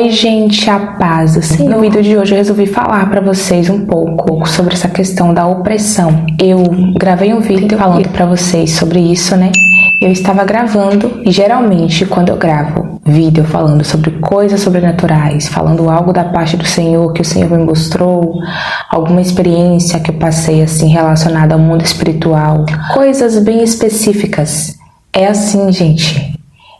Oi gente, a paz do Senhor. No vídeo de hoje eu resolvi falar para vocês um pouco sobre essa questão da opressão. Eu gravei um vídeo falando para vocês sobre isso, né? Eu estava gravando e geralmente quando eu gravo vídeo falando sobre coisas sobrenaturais, falando algo da parte do Senhor que o Senhor me mostrou, alguma experiência que eu passei assim relacionada ao mundo espiritual, coisas bem específicas. É assim, gente.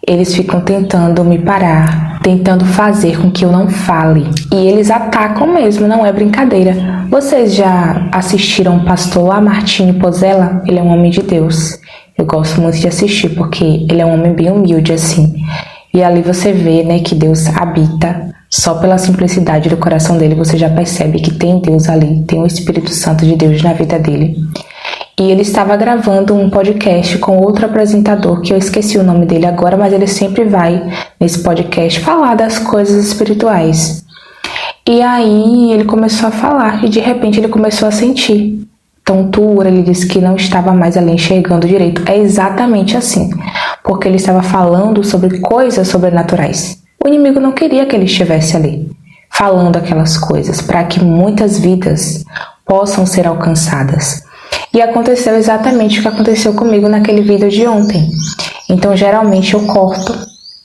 Eles ficam tentando me parar, tentando fazer com que eu não fale. E eles atacam mesmo, não é brincadeira. Vocês já assistiram o pastor Lamartine Pozella? Ele é um homem de Deus. Eu gosto muito de assistir porque ele é um homem bem humilde assim. E ali você vê, né, que Deus habita. Só pela simplicidade do coração dele você já percebe que tem Deus ali, tem o Espírito Santo de Deus na vida dele. E ele estava gravando um podcast com outro apresentador, que eu esqueci o nome dele agora, mas ele sempre vai nesse podcast falar das coisas espirituais. E aí ele começou a falar e de repente ele começou a sentir tontura, ele disse que não estava mais ali enxergando direito. É exatamente assim, porque ele estava falando sobre coisas sobrenaturais. O inimigo não queria que ele estivesse ali, falando aquelas coisas, para que muitas vidas possam ser alcançadas. E aconteceu exatamente o que aconteceu comigo naquele vídeo de ontem. Então, geralmente eu corto,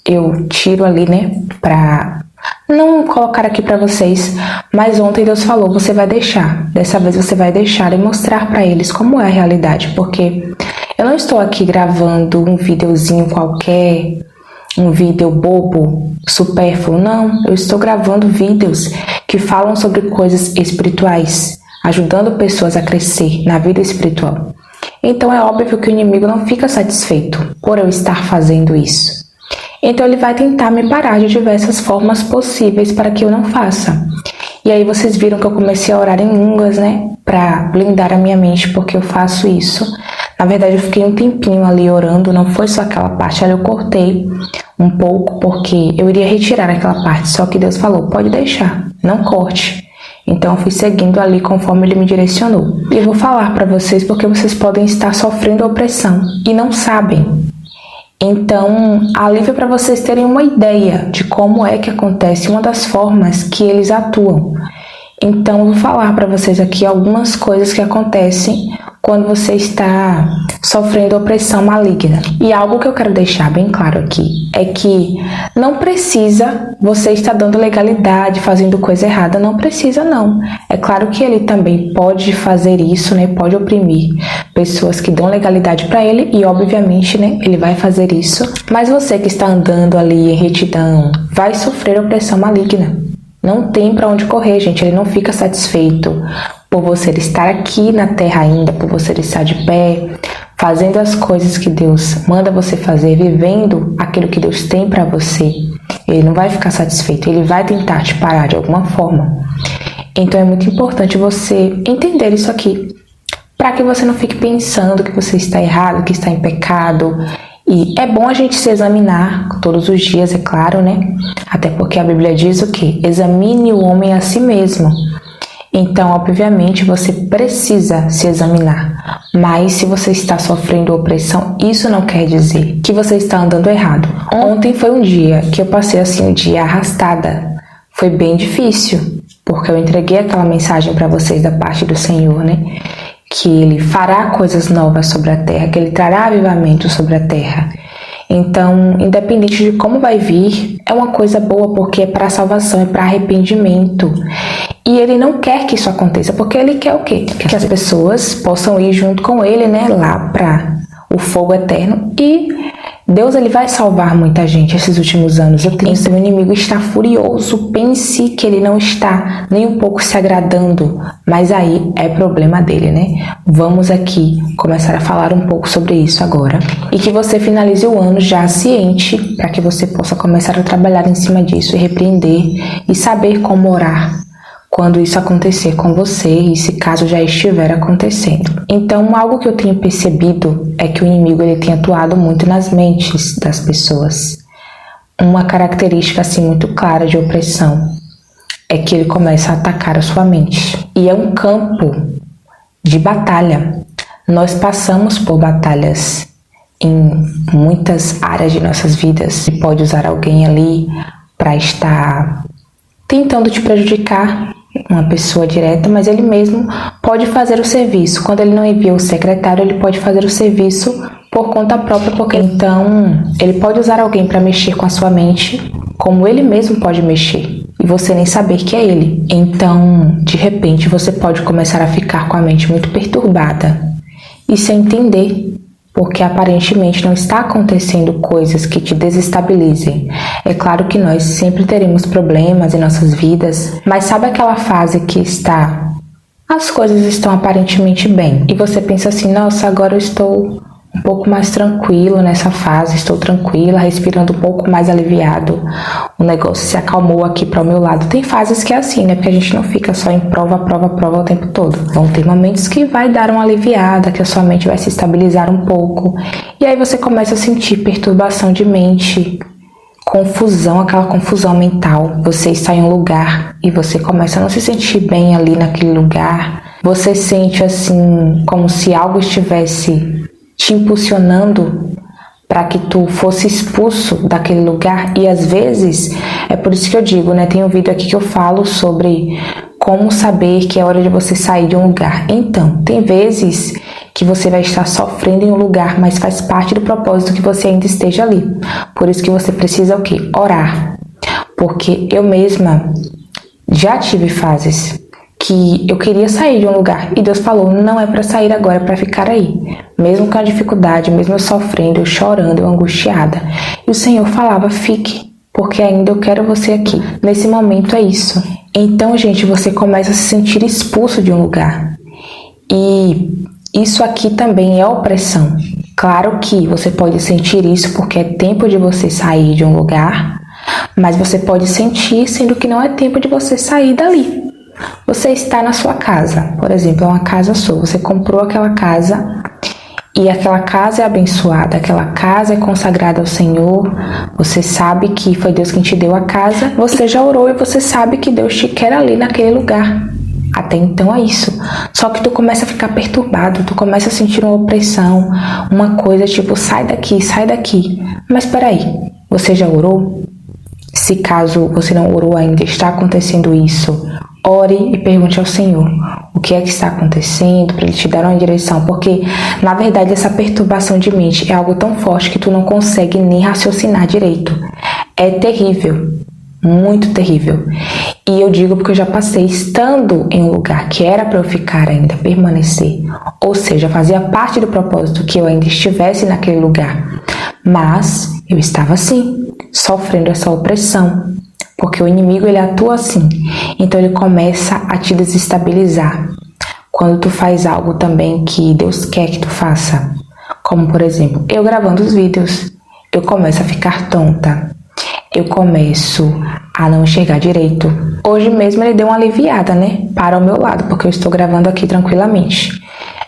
eu tiro ali, né, pra não colocar aqui pra vocês. Mas ontem Deus falou, você vai deixar. Dessa vez você vai deixar e mostrar pra eles como é a realidade. Porque eu não estou aqui gravando um videozinho qualquer, um vídeo bobo, supérfluo. Não, eu estou gravando vídeos que falam sobre coisas espirituais, ajudando pessoas a crescer na vida espiritual. Então é óbvio que o inimigo não fica satisfeito por eu estar fazendo isso. Então ele vai tentar me parar de diversas formas possíveis para que eu não faça. E aí vocês viram que eu comecei a orar em línguas, né? Para blindar a minha mente, porque eu faço isso. Na verdade eu fiquei um tempinho ali orando, não foi só aquela parte, ali eu cortei um pouco porque eu iria retirar aquela parte. Só que Deus falou, pode deixar, não corte. Então eu fui seguindo ali conforme ele me direcionou. E eu vou falar para vocês porque vocês podem estar sofrendo opressão e não sabem. Então, ali foi para vocês terem uma ideia de como é que acontece, uma das formas que eles atuam. Então eu vou falar para vocês aqui algumas coisas que acontecem quando você está sofrendo opressão maligna. E algo que eu quero deixar bem claro aqui é que não precisa você estar dando legalidade, fazendo coisa errada, não precisa não. É claro que ele também pode fazer isso, né? Pode oprimir pessoas que dão legalidade para ele e obviamente, né, ele vai fazer isso. Mas você que está andando ali em retidão vai sofrer opressão maligna. Não tem para onde correr, gente. Ele não fica satisfeito por você estar aqui na terra ainda, por você estar de pé, fazendo as coisas que Deus manda você fazer, vivendo aquilo que Deus tem para você. Ele não vai ficar satisfeito, ele vai tentar te parar de alguma forma. Então é muito importante você entender isso aqui, para que você não fique pensando que você está errado, que está em pecado. E é bom a gente se examinar todos os dias, é claro, né? Até porque a Bíblia diz o quê? Examine o homem a si mesmo. Então, obviamente, você precisa se examinar. Mas se você está sofrendo opressão, isso não quer dizer que você está andando errado. Ontem foi um dia que eu passei assim um dia arrastada. Foi bem difícil, porque eu entreguei aquela mensagem para vocês da parte do Senhor, né? Que Ele fará coisas novas sobre a terra, que Ele trará avivamento sobre a terra. Então, independente de como vai vir, é uma coisa boa porque é para salvação, é para arrependimento. E Ele não quer que isso aconteça, porque Ele quer o quê? Que as pessoas possam ir junto com Ele, né, lá para o fogo eterno. E Deus, Ele vai salvar muita gente esses últimos anos. Então, o inimigo está furioso. Pense que ele não está nem um pouco se agradando. Mas aí é problema dele, né? Vamos aqui começar a falar um pouco sobre isso agora. E que você finalize o ano já ciente, para que você possa começar a trabalhar em cima disso e repreender e saber como orar quando isso acontecer com você e se caso já estiver acontecendo. Então, algo que eu tenho percebido é que o inimigo ele tem atuado muito nas mentes das pessoas. Uma característica assim muito clara de opressão é que ele começa a atacar a sua mente. E é um campo de batalha. Nós passamos por batalhas em muitas áreas de nossas vidas. E pode usar alguém ali para estar tentando te prejudicar, uma pessoa direta, mas ele mesmo pode fazer o serviço. Quando ele não envia o secretário, ele pode fazer o serviço por conta própria, porque então ele pode usar alguém para mexer com a sua mente, como ele mesmo pode mexer, e você nem saber que é ele. Então, de repente, você pode começar a ficar com a mente muito perturbada e sem entender, porque aparentemente não está acontecendo coisas que te desestabilizem. É claro que nós sempre teremos problemas em nossas vidas, mas sabe aquela fase que as coisas estão aparentemente bem, e você pensa assim, nossa, agora eu estou um pouco mais tranquilo nessa fase, estou tranquila, respirando um pouco mais aliviado, o negócio se acalmou aqui para o meu lado. Tem fases que é assim, né? Porque a gente não fica só em prova o tempo todo. Vão ter momentos que vai dar uma aliviada, que a sua mente vai se estabilizar um pouco, e aí você começa a sentir perturbação de mente, confusão, aquela confusão mental. Você está em um lugar e você começa a não se sentir bem ali naquele lugar. Você sente assim, como se algo estivesse te impulsionando para que tu fosse expulso daquele lugar. E às vezes, é por isso que eu digo, né? Tem um vídeo aqui que eu falo sobre como saber que é hora de você sair de um lugar. Então, tem vezes que você vai estar sofrendo em um lugar, mas faz parte do propósito que você ainda esteja ali. Por isso que você precisa o quê? Orar. Porque eu mesma já tive fases que eu queria sair de um lugar e Deus falou, não é para sair agora, é para ficar aí. Mesmo com a dificuldade, mesmo eu sofrendo, eu chorando, eu angustiada. E o Senhor falava, fique, porque ainda eu quero você aqui. Nesse momento é isso. Então, gente, você começa a se sentir expulso de um lugar. E isso aqui também é opressão. Claro que você pode sentir isso porque é tempo de você sair de um lugar, mas você pode sentir sendo que não é tempo de você sair dali. Você está na sua casa, por exemplo, é uma casa sua, você comprou aquela casa e aquela casa é abençoada, aquela casa é consagrada ao Senhor, você sabe que foi Deus quem te deu a casa, você já orou e você sabe que Deus te quer ali naquele lugar. Até então é isso, só que tu começa a ficar perturbado, tu começa a sentir uma opressão, uma coisa tipo, sai daqui, mas peraí, você já orou? Se caso você não orou ainda, está acontecendo isso, ore e pergunte ao Senhor o que é que está acontecendo, para Ele te dar uma direção, porque na verdade essa perturbação de mente é algo tão forte que tu não consegue nem raciocinar direito. É terrível, muito terrível. E eu digo porque eu já passei estando em um lugar que era para eu ficar ainda, permanecer, ou seja, fazia parte do propósito que eu ainda estivesse naquele lugar, mas eu estava assim, sofrendo essa opressão. Porque o inimigo, ele atua assim, então ele começa a te desestabilizar. Quando tu faz algo também que Deus quer que tu faça, como por exemplo, eu gravando os vídeos, eu começo a ficar tonta, eu começo a não enxergar direito. Hoje mesmo ele deu uma aliviada, né, para o meu lado, porque eu estou gravando aqui tranquilamente.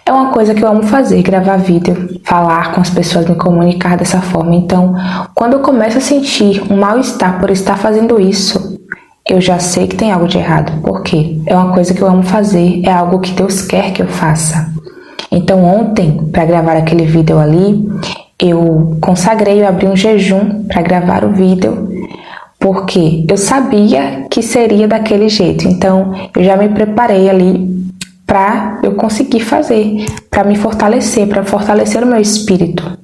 É uma coisa que eu amo fazer, gravar vídeo, falar com as pessoas, me comunicar dessa forma. Então, quando eu começo a sentir um mal-estar por estar fazendo isso, eu já sei que tem algo de errado. Por quê? É uma coisa que eu amo fazer, é algo que Deus quer que eu faça. Então, ontem, para gravar aquele vídeo ali, eu consagrei, eu abri um jejum para gravar o vídeo, porque eu sabia que seria daquele jeito. Então, eu já me preparei ali para eu conseguir fazer, para me fortalecer, para fortalecer o meu espírito.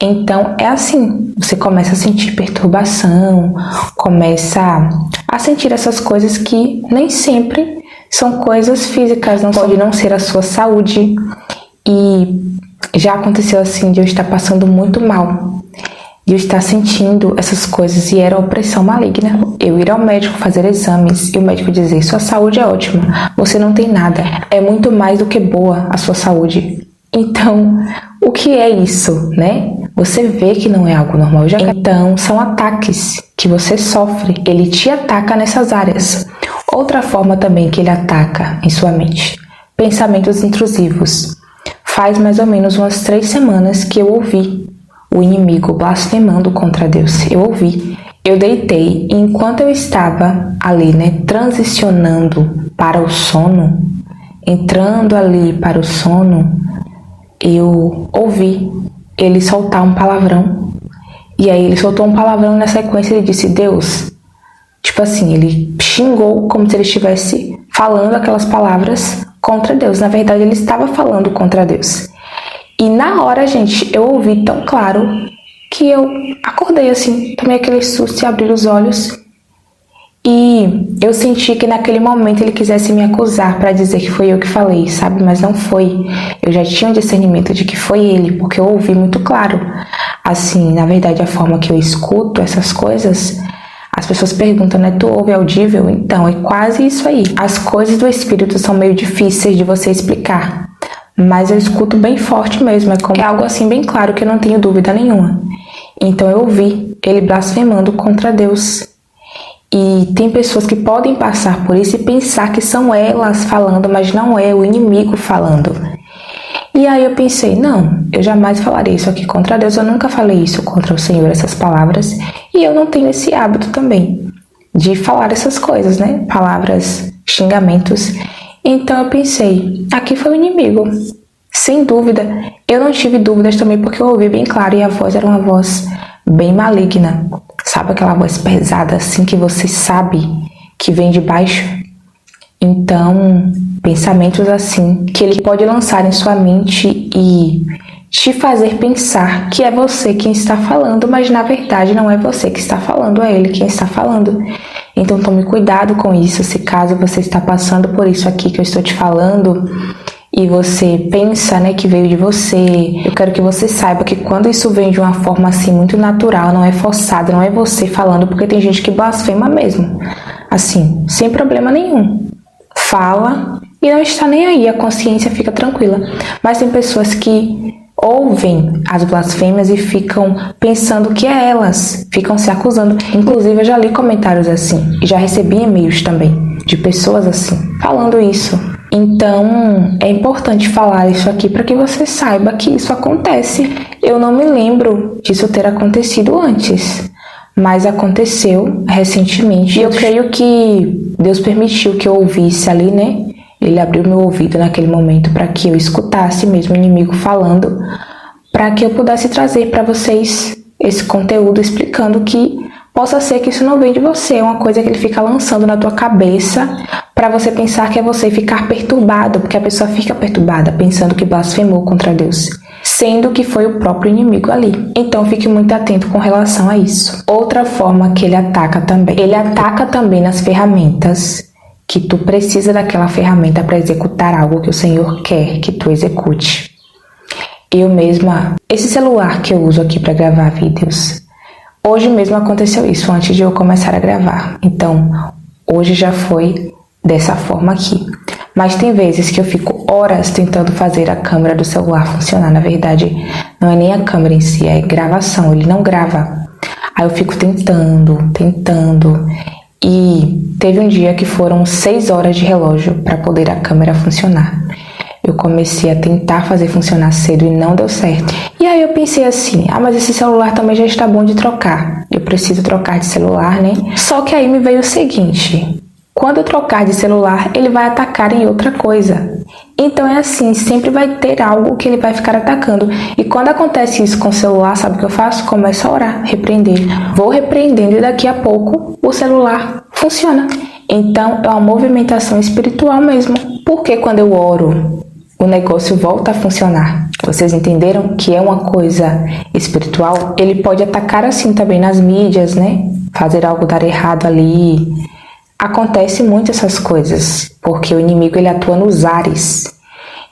Então é assim, você começa a sentir perturbação, começa a sentir essas coisas que nem sempre são coisas físicas, não pode não ser a sua saúde. E já aconteceu assim de eu estar passando muito mal, de eu estar sentindo essas coisas e era opressão maligna. Eu ir ao médico fazer exames e o médico dizer, sua saúde é ótima, você não tem nada, é muito mais do que boa a sua saúde. Então, o que é isso, né? Você vê que não é algo normal. Então, são ataques que você sofre, ele te ataca nessas áreas. Outra forma também que ele ataca em sua mente, pensamentos intrusivos. Faz mais ou menos umas 3 semanas que eu ouvi o inimigo blasfemando contra Deus. Eu ouvi, eu deitei e enquanto eu estava ali, né, transicionando para o sono, entrando ali para o sono, eu ouvi ele soltar um palavrão. E aí ele soltou um palavrão na sequência e disse, Deus, Tipo assim, ele xingou como se ele estivesse falando aquelas palavras contra Deus. Na verdade, ele estava falando contra Deus. E na hora, gente, eu ouvi tão claro que eu acordei assim, tomei aquele susto e abri os olhos. E eu senti que naquele momento ele quisesse me acusar para dizer que foi eu que falei, sabe? Mas não foi. Eu já tinha um discernimento de que foi ele, porque eu ouvi muito claro. Assim, na verdade, a forma que eu escuto essas coisas, as pessoas perguntam, né? Tu ouve audível? Então, é quase isso aí. As coisas do Espírito são meio difíceis de você explicar, mas eu escuto bem forte mesmo. É algo assim bem claro que eu não tenho dúvida nenhuma. Então eu ouvi ele blasfemando contra Deus. E tem pessoas que podem passar por isso e pensar que são elas falando, mas não é o inimigo falando. E aí eu pensei, não, eu jamais falarei isso aqui contra Deus, eu nunca falei isso contra o Senhor, essas palavras, e eu não tenho esse hábito também de falar essas coisas, né? Palavras, xingamentos. Então eu pensei, aqui foi o inimigo, sem dúvida. Eu não tive dúvidas também porque eu ouvi bem claro e a voz era uma voz bem maligna. Sabe aquela voz pesada assim que você sabe que vem de baixo? Então, pensamentos assim que ele pode lançar em sua mente e te fazer pensar que é você quem está falando, mas na verdade não é você que está falando, é ele quem está falando. Então tome cuidado com isso, se caso você está passando por isso aqui que eu estou te falando e você pensa, né, que veio de você, eu quero que você saiba que quando isso vem de uma forma assim muito natural, não é forçada, não é você falando, porque tem gente que blasfema mesmo, assim, sem problema nenhum, fala e não está nem aí, a consciência fica tranquila. Mas tem pessoas que ouvem as blasfêmias e ficam pensando que é elas, ficam se acusando. Inclusive eu já li comentários assim, e já recebi e-mails também de pessoas assim, falando isso. Então, é importante falar isso aqui para que você saiba que isso acontece. Eu não me lembro disso ter acontecido antes, mas aconteceu recentemente. E eu creio que Deus permitiu que eu ouvisse ali, né? Ele abriu meu ouvido naquele momento para que eu escutasse mesmo o inimigo falando, para que eu pudesse trazer para vocês esse conteúdo explicando que possa ser que isso não vem de você, é uma coisa que ele fica lançando na tua cabeça para você pensar que é você e ficar perturbado, porque a pessoa fica perturbada pensando que blasfemou contra Deus, sendo que foi o próprio inimigo ali. Então fique muito atento com relação a isso. Outra forma que ele ataca também nas ferramentas, que tu precisa daquela ferramenta para executar algo que o Senhor quer que tu execute. Eu mesma, esse celular que eu uso aqui para gravar vídeos, hoje mesmo aconteceu isso, antes de eu começar a gravar. Então, hoje já foi dessa forma aqui. Mas tem vezes que eu fico horas tentando fazer a câmera do celular funcionar. Na verdade, não é nem a câmera em si, é gravação, ele não grava. Aí eu fico tentando. E teve um dia que foram 6 horas de relógio para poder a câmera funcionar. Eu comecei a tentar fazer funcionar cedo e não deu certo. E aí eu pensei assim, mas esse celular também já está bom de trocar. Eu preciso trocar de celular, né? Só que aí me veio o seguinte, quando eu trocar de celular, ele vai atacar em outra coisa. Então é assim, sempre vai ter algo que ele vai ficar atacando. E quando acontece isso com o celular, sabe o que eu faço? Começo a orar, repreender. Vou repreendendo e daqui a pouco o celular funciona. Então é uma movimentação espiritual mesmo. Porque quando eu oro, o negócio volta a funcionar. Vocês entenderam que é uma coisa espiritual? Ele pode atacar assim também nas mídias, né? Fazer algo dar errado ali. Acontece muito essas coisas, porque o inimigo ele atua nos ares.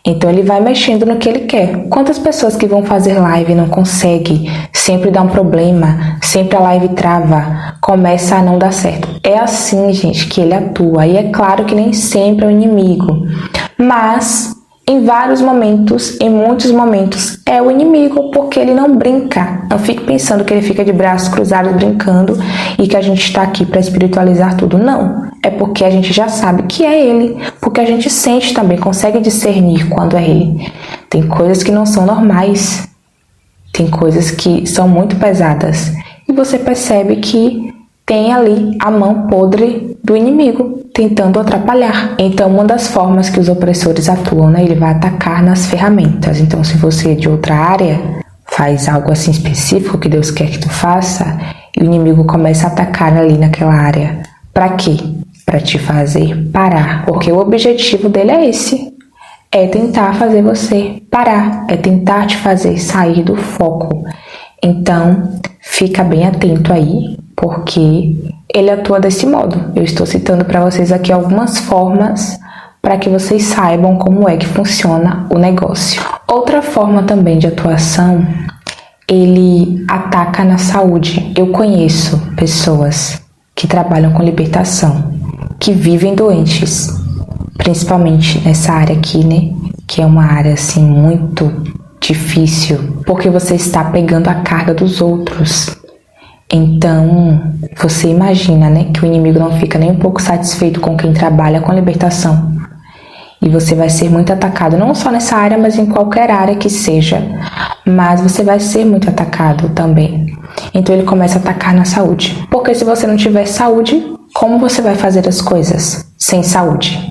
Então ele vai mexendo no que ele quer. Quantas pessoas que vão fazer live não conseguem? Sempre dá um problema, sempre a live trava, começa a não dar certo. É assim, gente, que ele atua. E é claro que nem sempre é o inimigo. Mas em vários momentos, em muitos momentos, é o inimigo, porque ele não brinca. Não fique pensando que ele fica de braços cruzados brincando e que a gente está aqui para espiritualizar tudo. Não, é porque a gente já sabe que é ele, porque a gente sente também, consegue discernir quando é ele. Tem coisas que não são normais, tem coisas que são muito pesadas e você percebe que tem ali a mão podre do inimigo tentando atrapalhar. Então, uma das formas que os opressores atuam, né, ele vai atacar nas ferramentas. Então, se você é de outra área, faz algo assim específico que Deus quer que tu faça, e o inimigo começa a atacar ali naquela área, Para quê? Para te fazer parar, porque o objetivo dele é esse. É tentar fazer você parar, é tentar te fazer sair do foco. Então, fica bem atento aí, porque ele atua desse modo. Eu estou citando para vocês aqui algumas formas para que vocês saibam como é que funciona o negócio. Outra forma também de atuação, ele ataca na saúde. Eu conheço pessoas que trabalham com libertação, que vivem doentes, principalmente nessa área aqui, né? Que é uma área assim muito difícil, porque você está pegando a carga dos outros. Então, você imagina, né, que o inimigo não fica nem um pouco satisfeito com quem trabalha com a libertação. E você vai ser muito atacado, não só nessa área, mas em qualquer área que seja. Mas você vai ser muito atacado também. Então ele começa a atacar na saúde. Porque se você não tiver saúde, como você vai fazer as coisas sem saúde?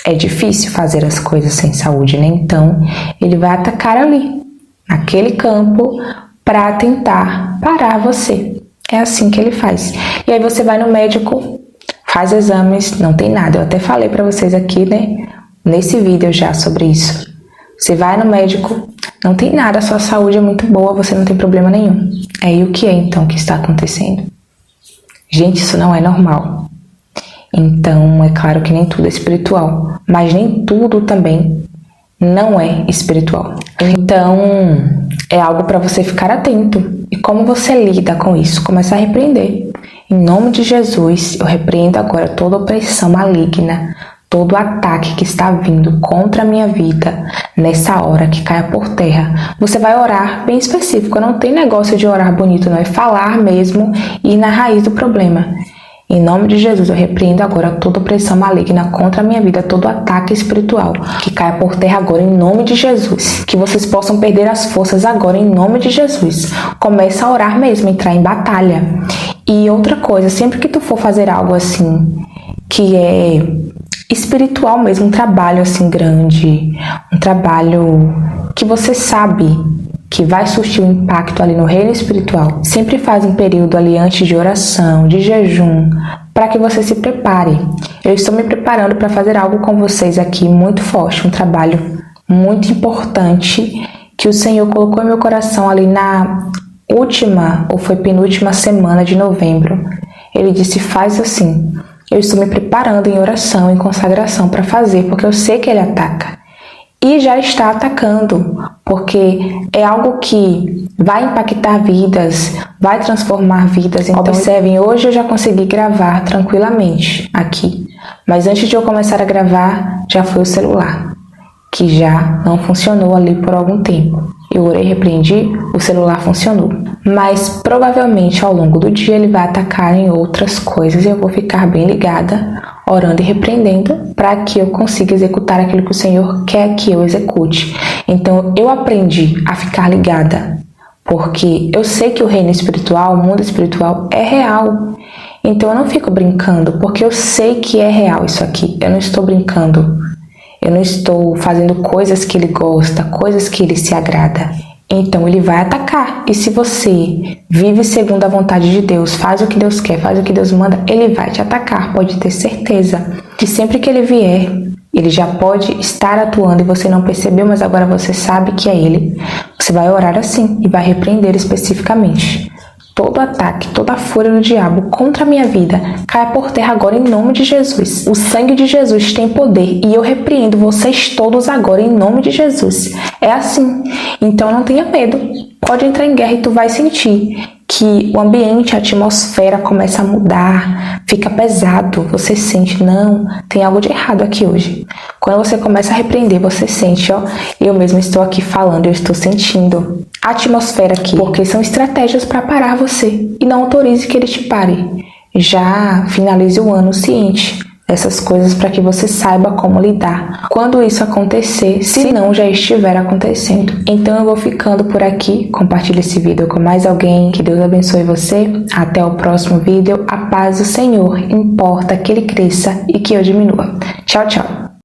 É difícil fazer as coisas sem saúde, né? Então ele vai atacar ali, naquele campo, para tentar parar você. É assim que ele faz. E aí você vai no médico, faz exames, não tem nada. Eu até falei para vocês aqui, né, nesse vídeo já sobre isso. Você vai no médico, não tem nada, a sua saúde é muito boa, você não tem problema nenhum. Aí o que é então que está acontecendo? Gente, isso não é normal. Então, é claro que nem tudo é espiritual, mas nem tudo também não é espiritual. Então, é algo para você ficar atento. E como você lida com isso? Começa a repreender. Em nome de Jesus, eu repreendo agora toda opressão maligna, todo ataque que está vindo contra a minha vida nessa hora, que caia por terra. Você vai orar bem específico, não tem negócio de orar bonito, não, é falar mesmo e ir na raiz do problema. Em nome de Jesus, eu repreendo agora toda opressão maligna contra a minha vida, todo ataque espiritual, que caia por terra agora em nome de Jesus. Que vocês possam perder as forças agora em nome de Jesus. Começa a orar mesmo, entrar em batalha. E outra coisa, sempre que tu for fazer algo assim, que é espiritual mesmo, um trabalho assim grande, um trabalho que você sabe que vai surtir um impacto ali no reino espiritual, sempre faz um período ali antes de oração, de jejum, para que você se prepare. Eu estou me preparando para fazer algo com vocês aqui muito forte, um trabalho muito importante que o Senhor colocou em meu coração ali na última ou foi penúltima semana de novembro. Ele disse: faz assim. Eu estou me preparando em oração, em consagração para fazer, porque eu sei que ele ataca. E já está atacando, porque é algo que vai impactar vidas, vai transformar vidas. Então, observem, hoje eu já consegui gravar tranquilamente aqui. Mas antes de eu começar a gravar, já foi o celular, que já não funcionou ali por algum tempo. Eu orei, repreendi, o celular funcionou. Mas provavelmente ao longo do dia ele vai atacar em outras coisas e eu vou ficar bem ligada, orando e repreendendo, para que eu consiga executar aquilo que o Senhor quer que eu execute. Então eu aprendi a ficar ligada, porque eu sei que o reino espiritual, o mundo espiritual é real. Então eu não fico brincando, porque eu sei que é real isso aqui. Eu não estou brincando. Eu não estou fazendo coisas que ele gosta, coisas que ele se agrada. Então ele vai atacar. E se você vive segundo a vontade de Deus, faz o que Deus quer, faz o que Deus manda, ele vai te atacar. Pode ter certeza que sempre que ele vier, ele já pode estar atuando e você não percebeu, mas agora você sabe que é ele. Você vai orar assim e vai repreender especificamente. Todo ataque, toda a fúria do diabo contra a minha vida caia por terra agora em nome de Jesus. O sangue de Jesus tem poder e eu repreendo vocês todos agora em nome de Jesus. É assim. Então não tenha medo. Pode entrar em guerra e tu vai sentir que o ambiente, a atmosfera começa a mudar, fica pesado. Você sente, não, tem algo de errado aqui hoje. Quando você começa a repreender, você sente, ó, eu mesmo estou aqui falando, eu estou sentindo a atmosfera aqui, porque são estratégias para parar você. E não autorize que ele te pare. Já finalize o ano ciente dessas coisas para que você saiba como lidar quando isso acontecer, se não já estiver acontecendo. Então eu vou ficando por aqui. Compartilhe esse vídeo com mais alguém. Que Deus abençoe você. Até o próximo vídeo. A paz do Senhor importa que ele cresça e que eu diminua. Tchau, tchau.